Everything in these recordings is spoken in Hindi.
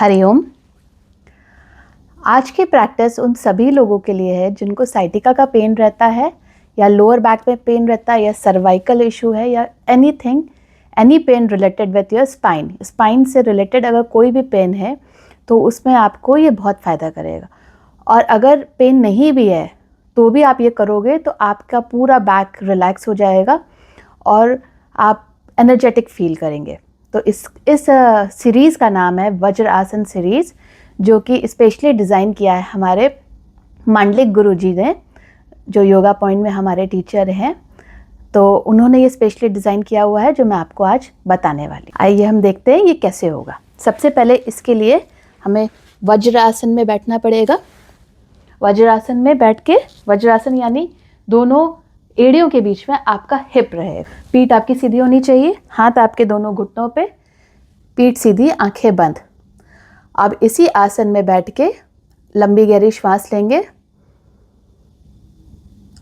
हरिओम। आज की प्रैक्टिस उन सभी लोगों के लिए है जिनको साइटिका का पेन रहता है या लोअर बैक में पेन रहता है या सर्वाइकल इशू है या any pen related with your spine से रिलेटेड अगर कोई भी पेन है तो उसमें आपको ये बहुत फ़ायदा करेगा। और अगर पेन नहीं भी है तो भी आप ये करोगे तो आपका पूरा बैक रिलैक्स हो जाएगा और आप एनर्जेटिक फील करेंगे। तो इस सीरीज़ का नाम है वज्र आसन सीरीज़, जो कि स्पेशली डिज़ाइन किया है हमारे मांडलिक गुरुजी ने, जो योगा पॉइंट में हमारे टीचर हैं। तो उन्होंने ये स्पेशली डिज़ाइन किया हुआ है जो मैं आपको आज बताने वाली। आइए हम देखते हैं ये कैसे होगा। सबसे पहले इसके लिए हमें वज्रासन में बैठना पड़ेगा। वज्रासन में बैठ के, वज्रासन यानी दोनों एड़ियों के बीच में आपका हिप रहेगा। पीठ आपकी सीधी होनी चाहिए, हाथ आपके दोनों घुटनों पे, पीठ सीधी, आंखें बंद। अब इसी आसन में बैठ के लंबी गहरी श्वास लेंगे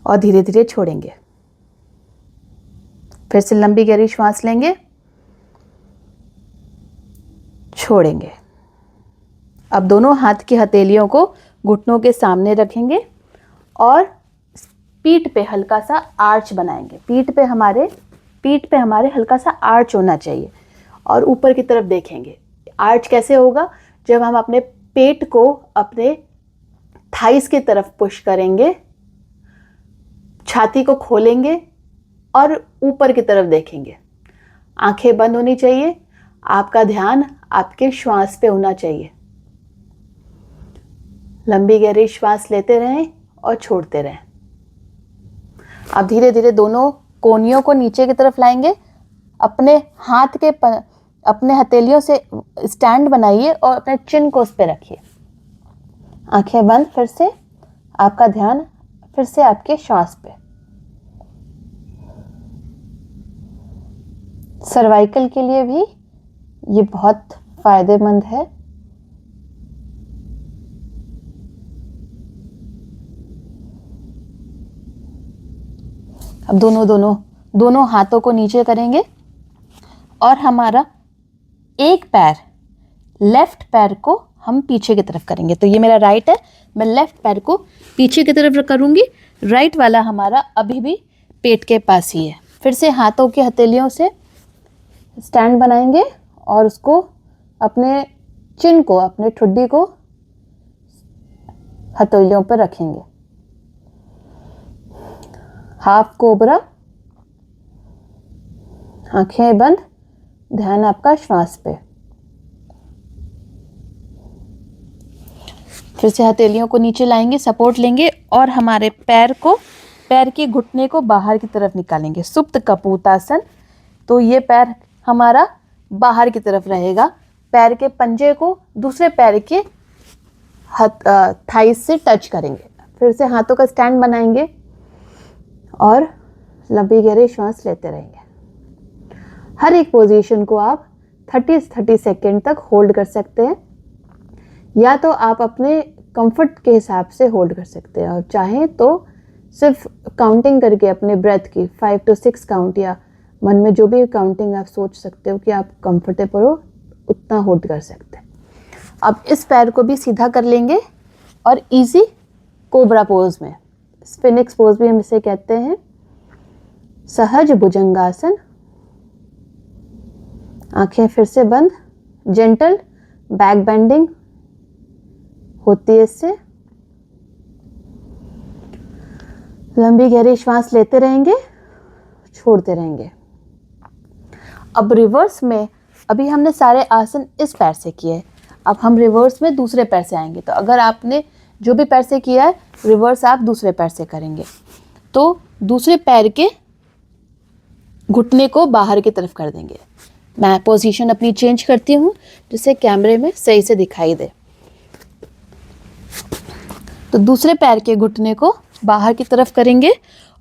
और धीरे धीरे छोड़ेंगे। फिर से लंबी गहरी श्वास लेंगे, छोड़ेंगे। अब दोनों हाथ की हथेलियों को घुटनों के सामने रखेंगे और पीठ पे हल्का सा आर्च बनाएंगे। पीठ पे हमारे हल्का सा आर्च होना चाहिए और ऊपर की तरफ देखेंगे। आर्च कैसे होगा? जब हम अपने पेट को अपने थाइस की तरफ पुश करेंगे, छाती को खोलेंगे और ऊपर की तरफ देखेंगे। आंखें बंद होनी चाहिए, आपका ध्यान आपके श्वास पे होना चाहिए। लंबी गहरी श्वास लेते रहें और छोड़ते रहें। अब धीरे धीरे दोनों कोहनियों को नीचे की तरफ लाएंगे। अपने हथेलियों से स्टैंड बनाइए और अपने चिन को उस पर रखिए। आंखें बंद। फिर से आपका ध्यान फिर से आपके श्वास पे। सर्वाइकल के लिए भी ये बहुत फायदेमंद है। अब दोनों हाथों को नीचे करेंगे और हमारा एक पैर, लेफ्ट पैर को हम पीछे की तरफ करेंगे। तो ये मेरा राइट है, मैं लेफ्ट पैर को पीछे की तरफ करूंगी। राइट वाला हमारा अभी भी पेट के पास ही है। फिर से हाथों की हथेलियों से स्टैंड बनाएंगे और उसको अपने चिन को, अपने ठुड्डी को हथेलियों पर रखेंगे। हाफ कोबरा, आंखें बंद, ध्यान आपका श्वास पे। फिर से हथेलियों को नीचे लाएंगे, सपोर्ट लेंगे और हमारे पैर के घुटने को बाहर की तरफ निकालेंगे। सुप्त कपूतासन। तो ये पैर हमारा बाहर की तरफ रहेगा। पैर के पंजे को दूसरे पैर के थाइस से टच करेंगे। फिर से हाथों का स्टैंड बनाएंगे और लंबी गहरी श्वास लेते रहेंगे। हर एक पोजीशन को आप 30 सेकेंड तक होल्ड कर सकते हैं, या तो आप अपने कंफर्ट के हिसाब से होल्ड कर सकते हैं और चाहें तो सिर्फ काउंटिंग करके अपने ब्रेथ की 5 to 6 काउंट, या मन में जो भी काउंटिंग आप सोच सकते हो कि आप कंफर्टेबल हो, उतना होल्ड कर सकते हैं। अब इस पैर को भी सीधा कर लेंगे और इजी कोबरा पोज में, स्फिनिक्स पोज भी हम इसे कहते हैं, सहज भुजंगासन। आंखें फिर से बंद, जेंटल बैक बेंडिंग होती है इससे। लंबी गहरी श्वास लेते रहेंगे, छोड़ते रहेंगे। अब रिवर्स में, अभी हमने सारे आसन इस पैर से किए, अब हम रिवर्स में दूसरे पैर से आएंगे। तो अगर आपने जो भी पैर से किया है, रिवर्स आप दूसरे पैर से करेंगे। तो दूसरे पैर के घुटने को बाहर की तरफ कर देंगे। मैं पोजीशन अपनी चेंज करती हूँ जिससे कैमरे में सही से दिखाई दे। तो दूसरे पैर के घुटने को बाहर की तरफ करेंगे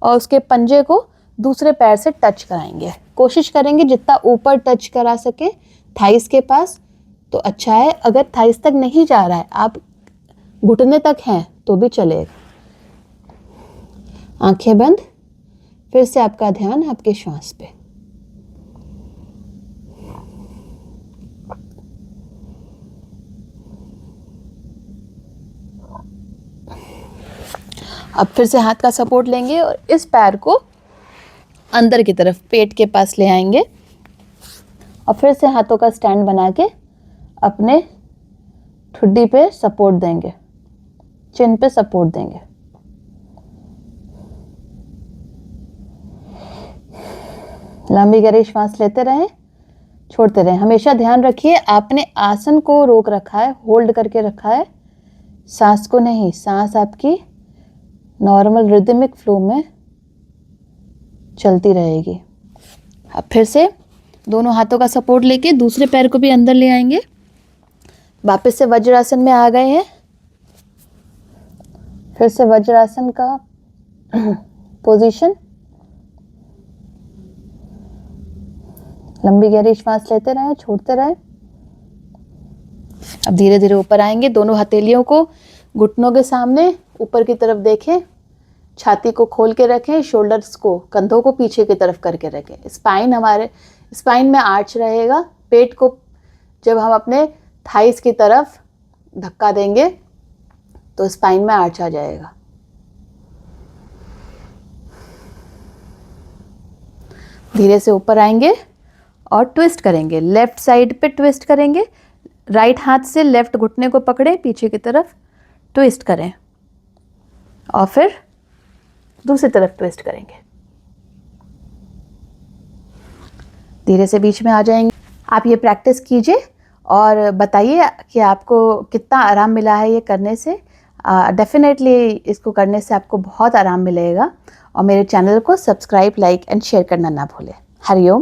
और उसके पंजे को दूसरे पैर से टच कराएंगे। कोशिश करेंगे जितना ऊपर टच करा सके थाइस के पास तो अच्छा है। अगर थाइस तक नहीं जा रहा है, आप घुटने तक हैं तो भी चलेगा। आंखें बंद। फिर से आपका ध्यान आपके श्वास पे। अब फिर से हाथ का सपोर्ट लेंगे और इस पैर को अंदर की तरफ पेट के पास ले आएंगे और फिर से हाथों का स्टैंड बना के अपने ठुड्डी पे सपोर्ट देंगे, चिन पे सपोर्ट देंगे। लंबी गहरी श्वास लेते रहें, छोड़ते रहें। हमेशा ध्यान रखिए आपने आसन को रोक रखा है, होल्ड करके रखा है, सांस को नहीं। सांस आपकी नॉर्मल रिदमिक फ्लो में चलती रहेगी। अब फिर से दोनों हाथों का सपोर्ट लेके दूसरे पैर को भी अंदर ले आएंगे। वापस से वज्रासन में आ गए हैं। फिर से वज्रासन का पोजीशन। लंबी गहरी श्वास लेते रहें, छोड़ते रहें। अब धीरे धीरे ऊपर आएंगे। दोनों हथेलियों को घुटनों के सामने ऊपर की तरफ देखें, छाती को खोल के रखें, शोल्डर्स को, कंधों को पीछे की तरफ करके रखें। स्पाइन, हमारे स्पाइन में आर्च रहेगा। पेट को जब हम अपने थाइस की तरफ धक्का देंगे तो स्पाइन में आर्च आ जाएगा। धीरे से ऊपर आएंगे और ट्विस्ट करेंगे। लेफ्ट साइड पे ट्विस्ट करेंगे। राइट हाथ से लेफ्ट घुटने को पकड़ें, पीछे की तरफ ट्विस्ट करें और फिर दूसरी तरफ ट्विस्ट करेंगे। धीरे से बीच में आ जाएंगे। आप ये प्रैक्टिस कीजिए और बताइए कि आपको कितना आराम मिला है ये करने से। डेफिनेटली इसको करने से आपको बहुत आराम मिलेगा। और मेरे चैनल को सब्सक्राइब, लाइक एंड शेयर करना ना भूलें। हरिओम।